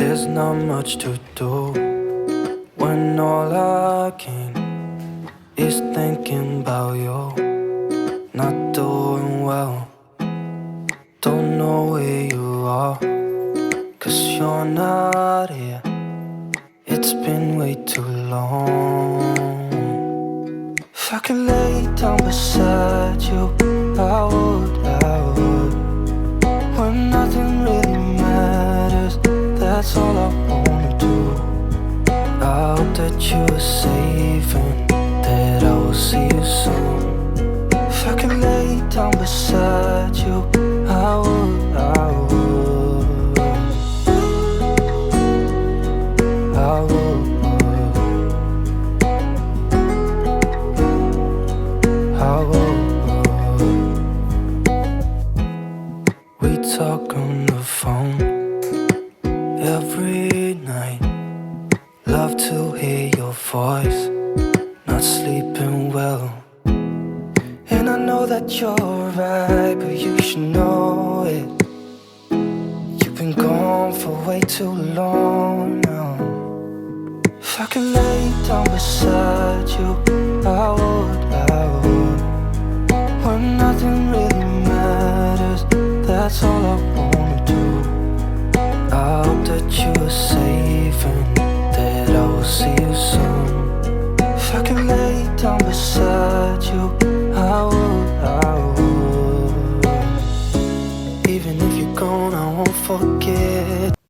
There's not much to do when all I can is thinking about you. Not doing well, don't know where you are, 'cause you're not here. It's been way too long. If I could lay down beside you, I would. When nothing really matters, that's all I wanna do. I hope that you are safe and that I will see you soon. If I could lay down beside you, I would. I would. We talk on the phone every night. Love to hear your voice. Not sleeping well, and I know that you're right, but you should know it. You've been gone for way too long now. If I could lay down beside you, I would. When nothing really matters, that's all